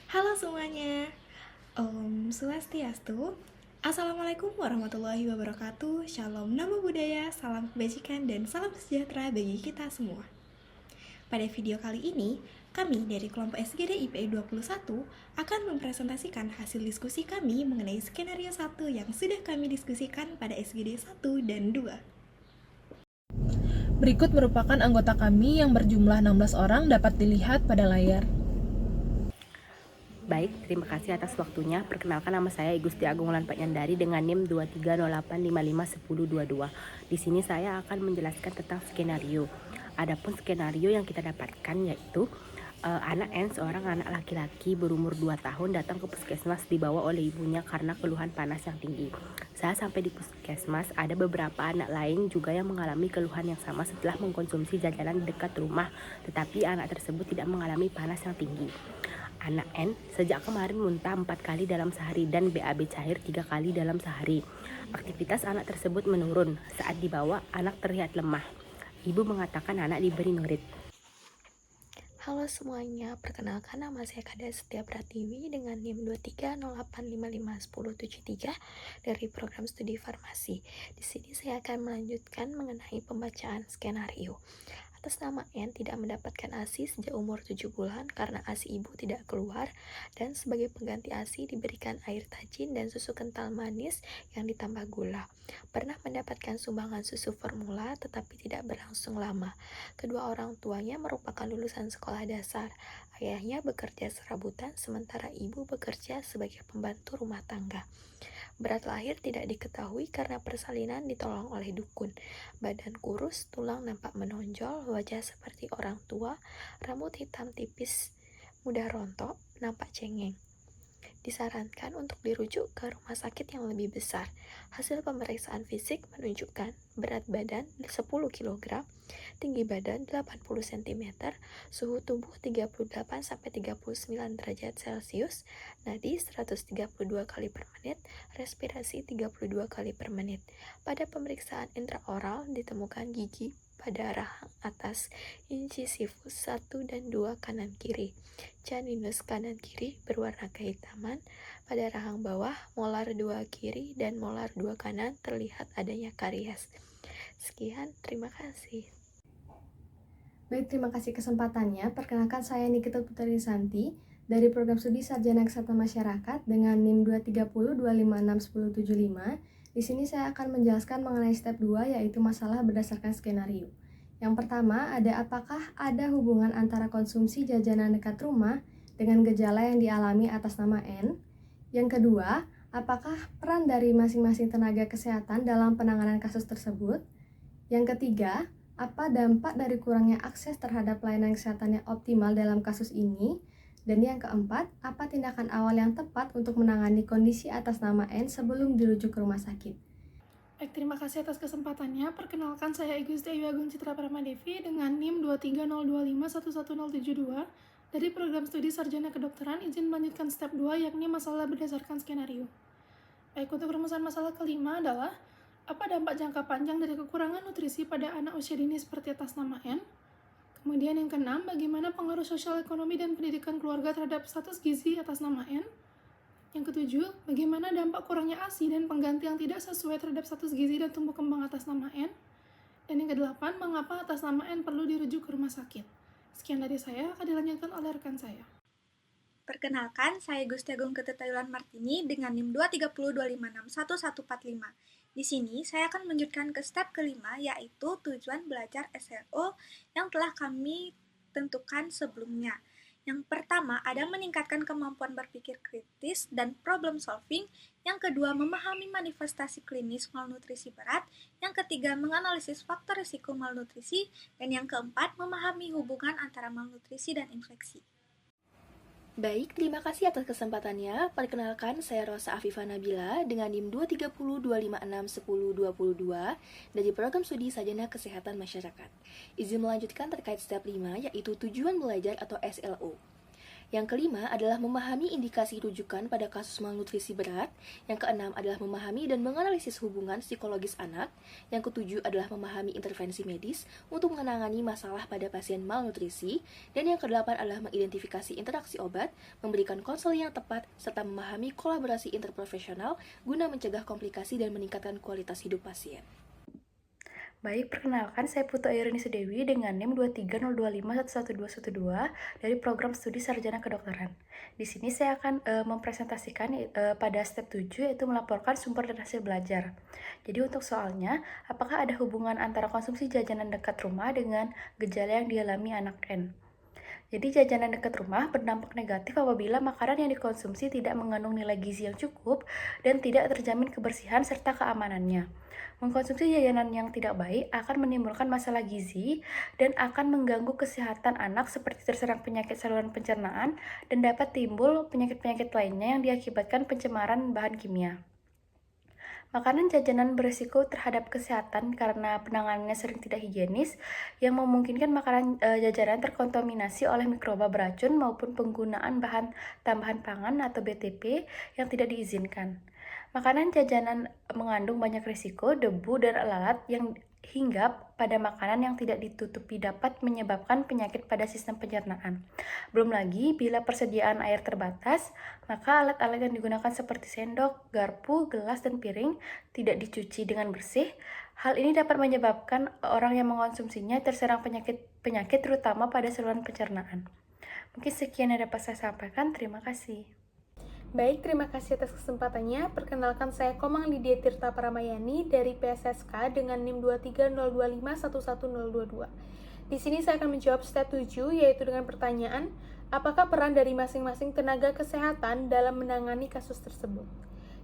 Halo semuanya, Om Swastiastu. Assalamualaikum warahmatullahi wabarakatuh. Shalom, namo buddhaya, salam kebajikan, dan salam sejahtera bagi kita semua. Pada video kali ini, kami dari kelompok SGD IPE 21 akan mempresentasikan hasil diskusi kami mengenai skenario 1 yang sudah kami diskusikan pada SGD 1 dan 2. Berikut merupakan anggota kami yang berjumlah 16 orang dapat dilihat pada layar. Baik, terima kasih atas waktunya. Perkenalkan, nama saya Igusti Agung Wulan Panyandari dengan NIM 2308551022. Di sini saya akan menjelaskan tentang skenario. Adapun skenario yang kita dapatkan yaitu anak N, seorang anak laki-laki berumur 2 tahun, datang ke puskesmas dibawa oleh ibunya karena keluhan panas yang tinggi. Saat sampai di puskesmas, ada beberapa anak lain juga yang mengalami keluhan yang sama setelah mengkonsumsi jajanan di dekat rumah, tetapi anak tersebut tidak mengalami panas yang tinggi. Anak N sejak kemarin muntah 4 kali dalam sehari dan BAB cair 3 kali dalam sehari. Aktivitas anak tersebut menurun. Saat dibawa, anak terlihat lemah. Ibu mengatakan anak diberi nurit. Halo semuanya, perkenalkan nama saya Kada Setia Pratiwi dengan NIM 2308551073 dari program studi farmasi. Di sini saya akan melanjutkan mengenai pembacaan skenario. Atas nama N tidak mendapatkan ASI sejak umur 7 bulan karena ASI ibu tidak keluar, dan sebagai pengganti ASI diberikan air tajin dan susu kental manis yang ditambah gula. Pernah mendapatkan sumbangan susu formula tetapi tidak berlangsung lama. Kedua orang tuanya merupakan lulusan sekolah dasar. Ayahnya bekerja serabutan sementara ibu bekerja sebagai pembantu rumah tangga. Berat lahir tidak diketahui karena persalinan ditolong oleh dukun. Badan kurus, tulang nampak menonjol, wajah seperti orang tua, rambut hitam tipis, mudah rontok, nampak cengeng. Disarankan untuk dirujuk ke rumah sakit yang lebih besar. Hasil pemeriksaan fisik menunjukkan berat badan 10 kg, tinggi badan 80 cm, suhu tubuh 38-39 derajat Celcius, nadi 132 kali per menit, respirasi 32 kali per menit. Pada pemeriksaan intraoral ditemukan gigi pada rahang atas incisivus 1 dan 2 kanan kiri. Caninus kanan kiri berwarna kehitaman. Pada rahang bawah, molar 2 kiri dan molar 2 kanan terlihat adanya karies. Sekian, terima kasih. Baik, terima kasih kesempatannya. Perkenalkan saya Nikita Putri Santi dari Program Studi Sarjana Kesehatan Masyarakat dengan NIM 23025611075. Di sini saya akan menjelaskan mengenai step 2 yaitu masalah berdasarkan skenario. Yang pertama, apakah ada hubungan antara konsumsi jajanan dekat rumah dengan gejala yang dialami atas nama N? Yang kedua, apakah peran dari masing-masing tenaga kesehatan dalam penanganan kasus tersebut? Yang ketiga, apa dampak dari kurangnya akses terhadap pelayanan kesehatan yang optimal dalam kasus ini? Dan yang keempat, apa tindakan awal yang tepat untuk menangani kondisi atas nama N sebelum dirujuk ke rumah sakit? Baik, terima kasih atas kesempatannya. Perkenalkan, saya Igusti Agung Citra Pramadevi dengan NIM 2302511072 dari program studi Sarjana Kedokteran. Izin melanjutkan step 2 yakni masalah berdasarkan skenario. Baik, untuk rumusan masalah kelima adalah apa dampak jangka panjang dari kekurangan nutrisi pada anak usia dini seperti atas nama N. Kemudian yang keenam, bagaimana pengaruh sosial ekonomi dan pendidikan keluarga terhadap status gizi atas nama N. Yang ketujuh, bagaimana dampak kurangnya ASI dan pengganti yang tidak sesuai terhadap status gizi dan tumbuh kembang atas nama N. Dan yang kedelapan, mengapa atas nama N perlu dirujuk ke rumah sakit. Sekian dari saya, akan dilanjutkan oleh rekan saya. Perkenalkan, saya Gusti Agung Ketetayulan Martini dengan NIM 23055611145. Di sini, saya akan melanjutkan ke step kelima, yaitu tujuan belajar SLO yang telah kami tentukan sebelumnya. Yang pertama, ada meningkatkan kemampuan berpikir kritis dan problem solving. Yang kedua, memahami manifestasi klinis malnutrisi berat. Yang ketiga, menganalisis faktor risiko malnutrisi. Dan yang keempat, memahami hubungan antara malnutrisi dan infeksi. Baik, terima kasih atas kesempatannya. Perkenalkan, saya Rosa Afifah Nabila dengan NIM 23025611022 dari Program Studi Sarjana Kesehatan Masyarakat. Izin melanjutkan terkait step 5 yaitu tujuan belajar atau SLO. Yang kelima adalah memahami indikasi rujukan pada kasus malnutrisi berat. Yang keenam adalah memahami dan menganalisis hubungan psikologis anak. Yang ketujuh adalah memahami intervensi medis untuk menangani masalah pada pasien malnutrisi. Dan yang kedelapan adalah mengidentifikasi interaksi obat, memberikan konseling yang tepat, serta memahami kolaborasi interprofesional guna mencegah komplikasi dan meningkatkan kualitas hidup pasien. Baik, perkenalkan saya Putu Ayurini Sudewi dengan NIM 230251112 dari program studi sarjana kedokteran. Di sini saya akan mempresentasikan pada step 7 yaitu melaporkan sumber dan hasil belajar. Jadi untuk soalnya, apakah ada hubungan antara konsumsi jajanan dekat rumah dengan gejala yang dialami anak N? Jadi jajanan dekat rumah berdampak negatif apabila makanan yang dikonsumsi tidak mengandung nilai gizi yang cukup dan tidak terjamin kebersihan serta keamanannya. Mengkonsumsi jajanan yang tidak baik akan menimbulkan masalah gizi dan akan mengganggu kesehatan anak seperti terserang penyakit saluran pencernaan dan dapat timbul penyakit-penyakit lainnya yang diakibatkan pencemaran bahan kimia. Makanan jajanan berisiko terhadap kesehatan karena penanganannya sering tidak higienis yang memungkinkan makanan jajanan terkontaminasi oleh mikroba beracun maupun penggunaan bahan tambahan pangan atau BTP yang tidak diizinkan. Makanan jajanan mengandung banyak risiko, debu, dan lalat yang hinggap pada makanan yang tidak ditutupi dapat menyebabkan penyakit pada sistem pencernaan. Belum lagi, bila persediaan air terbatas, maka alat-alat yang digunakan seperti sendok, garpu, gelas, dan piring tidak dicuci dengan bersih. Hal ini dapat menyebabkan orang yang mengonsumsinya terserang penyakit terutama pada saluran pencernaan. Mungkin sekian yang dapat saya sampaikan. Terima kasih. Baik, terima kasih atas kesempatannya. Perkenalkan saya Komang Lydia Tirta Paramayani dari PSSK dengan NIM 23025111022. Di sini saya akan menjawab step 7 yaitu dengan pertanyaan, apakah peran dari masing-masing tenaga kesehatan dalam menangani kasus tersebut?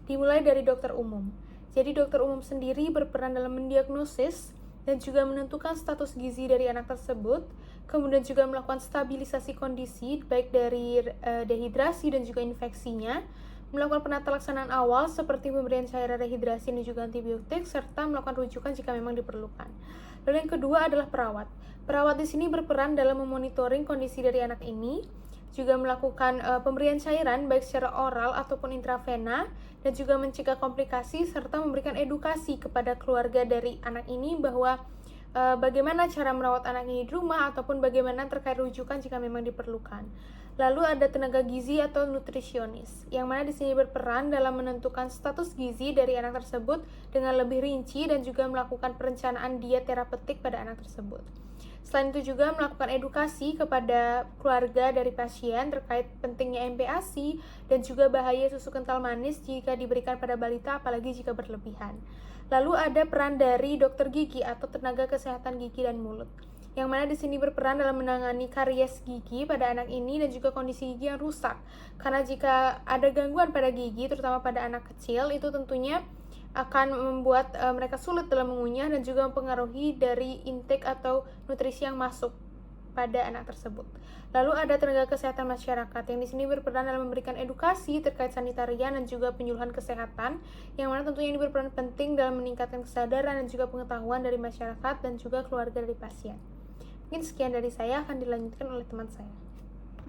Dimulai dari dokter umum. Jadi dokter umum sendiri berperan dalam mendiagnosis dan juga menentukan status gizi dari anak tersebut, kemudian juga melakukan stabilisasi kondisi baik dari dehidrasi dan juga infeksinya, melakukan penata laksanaan awal seperti pemberian cairan rehidrasi dan juga antibiotik, serta melakukan rujukan jika memang diperlukan. Lalu yang kedua adalah perawat. Perawat di sini berperan dalam memonitoring kondisi dari anak ini, juga melakukan pemberian cairan baik secara oral ataupun intravena, dan juga mencegah komplikasi serta memberikan edukasi kepada keluarga dari anak ini bahwa bagaimana cara merawat anak ini di rumah ataupun bagaimana terkait rujukan jika memang diperlukan. Lalu ada tenaga gizi atau nutrisionis, yang mana di sini berperan dalam menentukan status gizi dari anak tersebut dengan lebih rinci dan juga melakukan perencanaan diet terapeutik pada anak tersebut. Selain itu juga melakukan edukasi kepada keluarga dari pasien terkait pentingnya MPASI dan juga bahaya susu kental manis jika diberikan pada balita apalagi jika berlebihan. Lalu ada peran dari dokter gigi atau tenaga kesehatan gigi dan mulut, yang mana di sini berperan dalam menangani karies gigi pada anak ini dan juga kondisi gigi yang rusak. Karena jika ada gangguan pada gigi, terutama pada anak kecil, itu tentunya akan membuat mereka sulit dalam mengunyah dan juga mempengaruhi dari intake atau nutrisi yang masuk pada anak tersebut. Lalu ada tenaga kesehatan masyarakat yang di sini berperan dalam memberikan edukasi terkait sanitarian dan juga penyuluhan kesehatan, yang mana tentunya ini berperan penting dalam meningkatkan kesadaran dan juga pengetahuan dari masyarakat dan juga keluarga dari pasien. Mungkin sekian dari saya, akan dilanjutkan oleh teman saya.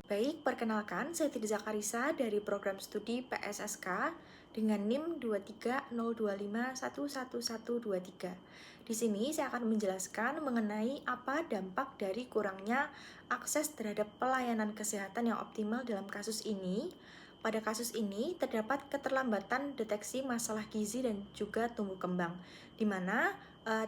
Baik, perkenalkan saya Titi Zakarisa dari program studi PSSK dengan NIM 23025111123. Di sini saya akan menjelaskan mengenai apa dampak dari kurangnya akses terhadap pelayanan kesehatan yang optimal dalam kasus ini. Pada kasus ini terdapat keterlambatan deteksi masalah gizi dan juga tumbuh kembang, di mana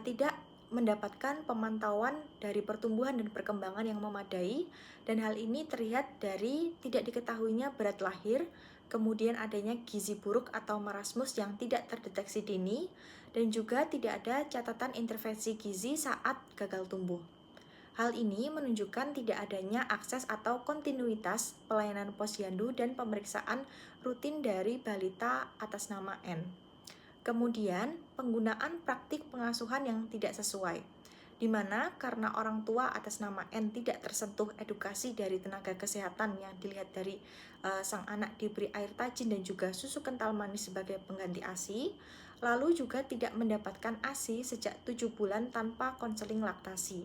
tidak mendapatkan pemantauan dari pertumbuhan dan perkembangan yang memadai, dan hal ini terlihat dari tidak diketahuinya berat lahir, kemudian adanya gizi buruk atau marasmus yang tidak terdeteksi dini, dan juga tidak ada catatan intervensi gizi saat gagal tumbuh. Hal ini menunjukkan tidak adanya akses atau kontinuitas pelayanan posyandu dan pemeriksaan rutin dari balita atas nama N. Kemudian, penggunaan praktik pengasuhan yang tidak sesuai, di mana karena orang tua atas nama N tidak tersentuh edukasi dari tenaga kesehatan yang dilihat dari sang anak diberi air tajin dan juga susu kental manis sebagai pengganti ASI, lalu juga tidak mendapatkan ASI sejak 7 bulan tanpa konseling laktasi,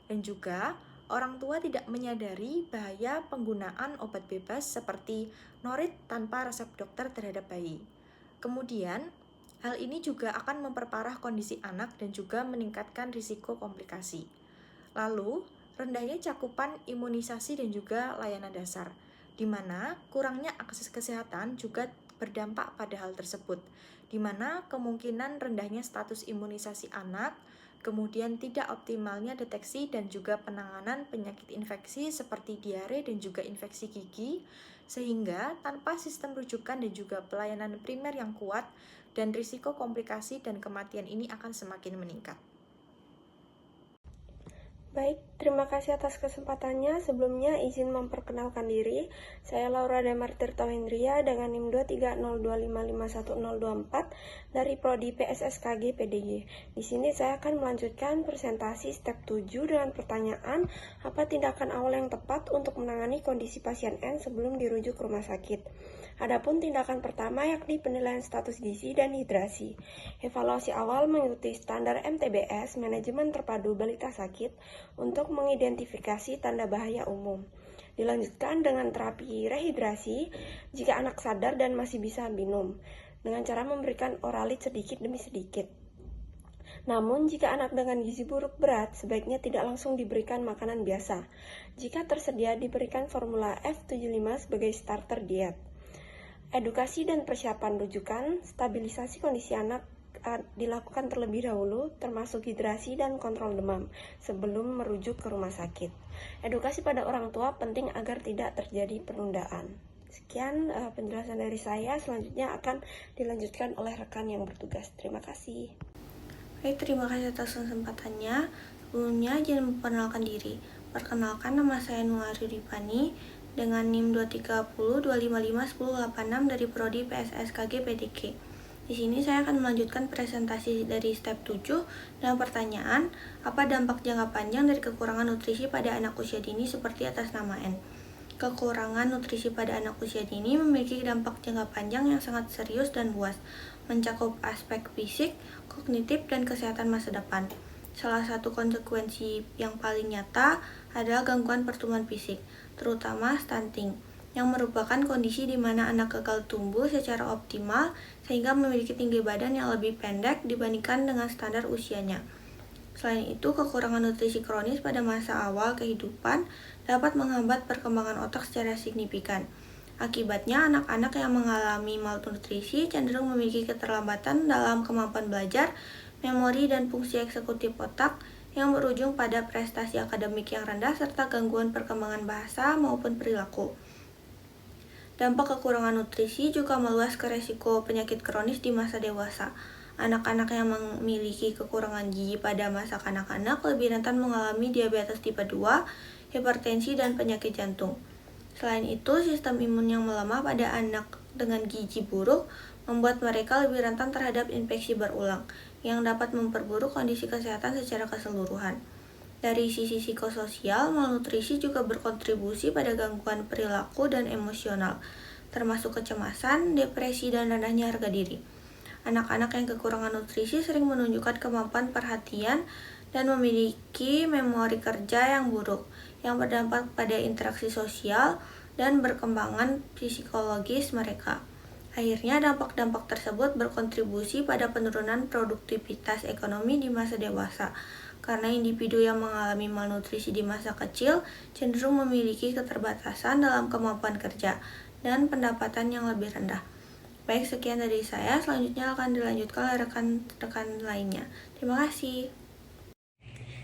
dan juga orang tua tidak menyadari bahaya penggunaan obat bebas seperti norit tanpa resep dokter terhadap bayi. Kemudian, hal ini juga akan memperparah kondisi anak dan juga meningkatkan risiko komplikasi. Lalu, rendahnya cakupan imunisasi dan juga layanan dasar, di mana kurangnya akses kesehatan juga berdampak pada hal tersebut, di mana kemungkinan rendahnya status imunisasi anak, kemudian tidak optimalnya deteksi dan juga penanganan penyakit infeksi seperti diare dan juga infeksi gigi, sehingga tanpa sistem rujukan dan juga pelayanan primer yang kuat, dan risiko komplikasi dan kematian ini akan semakin meningkat. Baik, terima kasih atas kesempatannya. Sebelumnya izin memperkenalkan diri. Saya Laura Damar Tirta Hendria dengan NIM 23025511024 dari Prodi PSSKG PDG. Di sini saya akan melanjutkan presentasi step 7 dengan pertanyaan, apa tindakan awal yang tepat untuk menangani kondisi pasien N sebelum dirujuk ke rumah sakit. Adapun tindakan pertama yakni penilaian status gizi dan hidrasi. Evaluasi awal mengikuti standar MTBS, manajemen terpadu balita sakit, untuk mengidentifikasi tanda bahaya umum. Dilanjutkan dengan terapi rehidrasi jika anak sadar dan masih bisa minum, dengan cara memberikan oralit sedikit demi sedikit. Namun, jika anak dengan gizi buruk berat, sebaiknya tidak langsung diberikan makanan biasa. Jika tersedia, diberikan formula F75 sebagai starter diet. Edukasi dan persiapan rujukan, stabilisasi kondisi anak dilakukan terlebih dahulu, termasuk hidrasi dan kontrol demam, sebelum merujuk ke rumah sakit. Edukasi pada orang tua penting agar tidak terjadi penundaan. Sekian penjelasan dari saya, selanjutnya akan dilanjutkan oleh rekan yang bertugas. Terima kasih. Baik, terima kasih atas kesempatannya. Sebelumnya, izin memperkenalkan diri. Perkenalkan, nama saya Nuari Ripani dengan NIM 230255186 dari Prodi PSSKG PDK. Di sini saya akan melanjutkan presentasi dari step 7 dengan pertanyaan, apa dampak jangka panjang dari kekurangan nutrisi pada anak usia dini seperti atas nama N. Kekurangan nutrisi pada anak usia dini memiliki dampak jangka panjang yang sangat serius dan luas, mencakup aspek fisik, kognitif, dan kesehatan masa depan. Salah satu konsekuensi yang paling nyata adalah gangguan pertumbuhan fisik, terutama stunting, yang merupakan kondisi di mana anak gagal tumbuh secara optimal sehingga memiliki tinggi badan yang lebih pendek dibandingkan dengan standar usianya. Selain itu, kekurangan nutrisi kronis pada masa awal kehidupan dapat menghambat perkembangan otak secara signifikan. Akibatnya, anak-anak yang mengalami malnutrisi cenderung memiliki keterlambatan dalam kemampuan belajar, memori, dan fungsi eksekutif otak yang berujung pada prestasi akademik yang rendah serta gangguan perkembangan bahasa maupun perilaku. Dampak kekurangan nutrisi juga meluas ke resiko penyakit kronis di masa dewasa. Anak-anak yang memiliki kekurangan gizi pada masa kanak-kanak lebih rentan mengalami diabetes tipe 2, hipertensi, dan penyakit jantung. Selain itu, sistem imun yang melemah pada anak dengan gizi buruk membuat mereka lebih rentan terhadap infeksi berulang, yang dapat memperburuk kondisi kesehatan secara keseluruhan. Dari sisi psikososial, malnutrisi juga berkontribusi pada gangguan perilaku dan emosional, termasuk kecemasan, depresi, dan rendahnya harga diri. Anak-anak yang kekurangan nutrisi sering menunjukkan kemampuan perhatian dan memiliki memori kerja yang buruk, yang berdampak pada interaksi sosial dan perkembangan psikologis mereka. Akhirnya, dampak-dampak tersebut berkontribusi pada penurunan produktivitas ekonomi di masa dewasa, karena individu yang mengalami malnutrisi di masa kecil cenderung memiliki keterbatasan dalam kemampuan kerja dan pendapatan yang lebih rendah. Baik, sekian dari saya. Selanjutnya akan dilanjutkan oleh rekan-rekan lainnya. Terima kasih.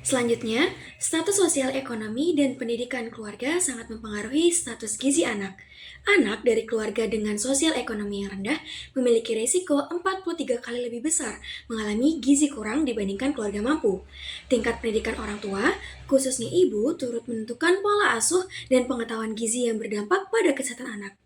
Selanjutnya, status sosial ekonomi dan pendidikan keluarga sangat mempengaruhi status gizi anak. Anak dari keluarga dengan sosial ekonomi yang rendah memiliki risiko 43 kali lebih besar mengalami gizi kurang dibandingkan keluarga mampu. Tingkat pendidikan orang tua, khususnya ibu, turut menentukan pola asuh dan pengetahuan gizi yang berdampak pada kesehatan anak.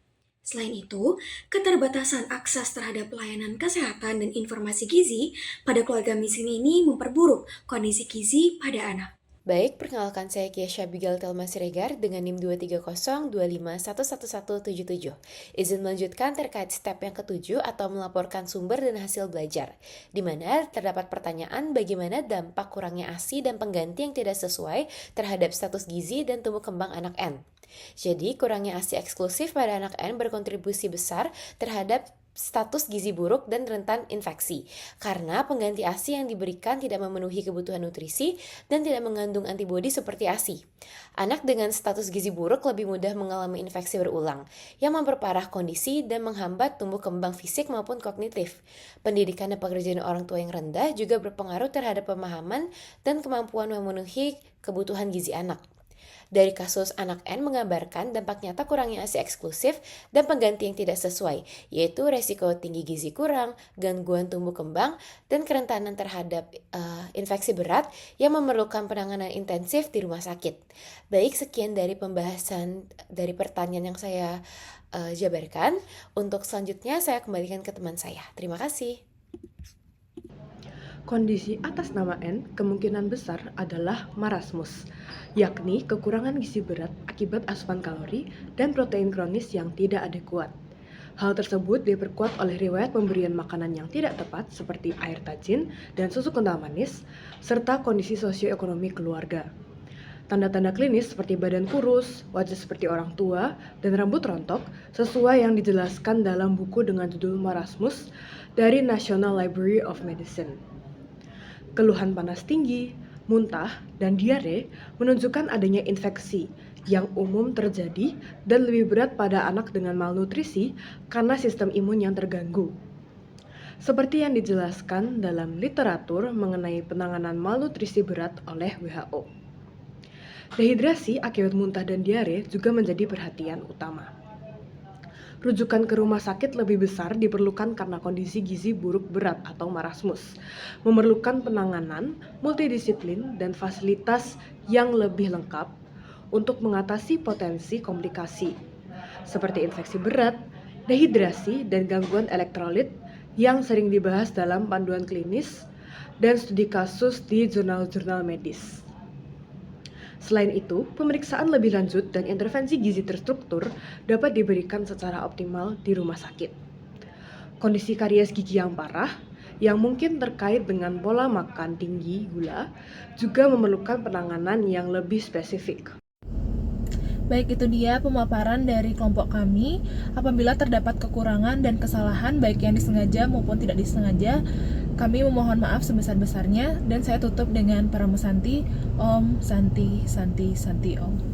Selain itu, keterbatasan akses terhadap pelayanan kesehatan dan informasi gizi pada keluarga miskin ini memperburuk kondisi gizi pada anak. Baik, perkenalkan saya Kiesha Bigal Telma Siregar dengan NIM 23025111177. Izin melanjutkan terkait step yang ketujuh atau melaporkan sumber dan hasil belajar, di mana terdapat pertanyaan bagaimana dampak kurangnya ASI dan pengganti yang tidak sesuai terhadap status gizi dan tumbuh kembang anak N. Jadi, kurangnya ASI eksklusif pada anak N berkontribusi besar terhadap status gizi buruk dan rentan infeksi karena pengganti ASI yang diberikan tidak memenuhi kebutuhan nutrisi dan tidak mengandung antibodi seperti ASI. Anak dengan status gizi buruk lebih mudah mengalami infeksi berulang yang memperparah kondisi dan menghambat tumbuh kembang fisik maupun kognitif. Pendidikan dan pekerjaan orang tua yang rendah juga berpengaruh terhadap pemahaman dan kemampuan memenuhi kebutuhan gizi anak. Dari kasus anak N menggambarkan dampak nyata kurangnya ASI eksklusif dan pengganti yang tidak sesuai, yaitu resiko tinggi gizi kurang, gangguan tumbuh kembang, dan kerentanan terhadap infeksi berat yang memerlukan penanganan intensif di rumah sakit. Baik, sekian dari pembahasan dari pertanyaan yang saya jabarkan. Untuk selanjutnya saya kembalikan ke teman saya. Terima kasih. Kondisi atas nama N kemungkinan besar adalah marasmus, yakni kekurangan gizi berat akibat asupan kalori dan protein kronis yang tidak adekuat. Hal tersebut diperkuat oleh riwayat pemberian makanan yang tidak tepat seperti air tajin dan susu kental manis, serta kondisi sosioekonomi keluarga. Tanda-tanda klinis seperti badan kurus, wajah seperti orang tua, dan rambut rontok sesuai yang dijelaskan dalam buku dengan judul Marasmus dari National Library of Medicine. Keluhan panas tinggi, muntah, dan diare menunjukkan adanya infeksi yang umum terjadi dan lebih berat pada anak dengan malnutrisi karena sistem imun yang terganggu. Seperti yang dijelaskan dalam literatur mengenai penanganan malnutrisi berat oleh WHO. Dehidrasi akibat muntah dan diare juga menjadi perhatian utama. Rujukan ke rumah sakit lebih besar diperlukan karena kondisi gizi buruk berat atau marasmus, memerlukan penanganan multidisiplin dan fasilitas yang lebih lengkap untuk mengatasi potensi komplikasi, seperti infeksi berat, dehidrasi, dan gangguan elektrolit yang sering dibahas dalam panduan klinis dan studi kasus di jurnal-jurnal medis. Selain itu, pemeriksaan lebih lanjut dan intervensi gizi terstruktur dapat diberikan secara optimal di rumah sakit. Kondisi karies gigi yang parah, yang mungkin terkait dengan pola makan tinggi gula, juga memerlukan penanganan yang lebih spesifik. Baik, itu dia pemaparan dari kelompok kami. Apabila terdapat kekurangan dan kesalahan baik yang disengaja maupun tidak disengaja, kami memohon maaf sebesar-besarnya dan saya tutup dengan para Santi, Om Santi Santi Santi Om.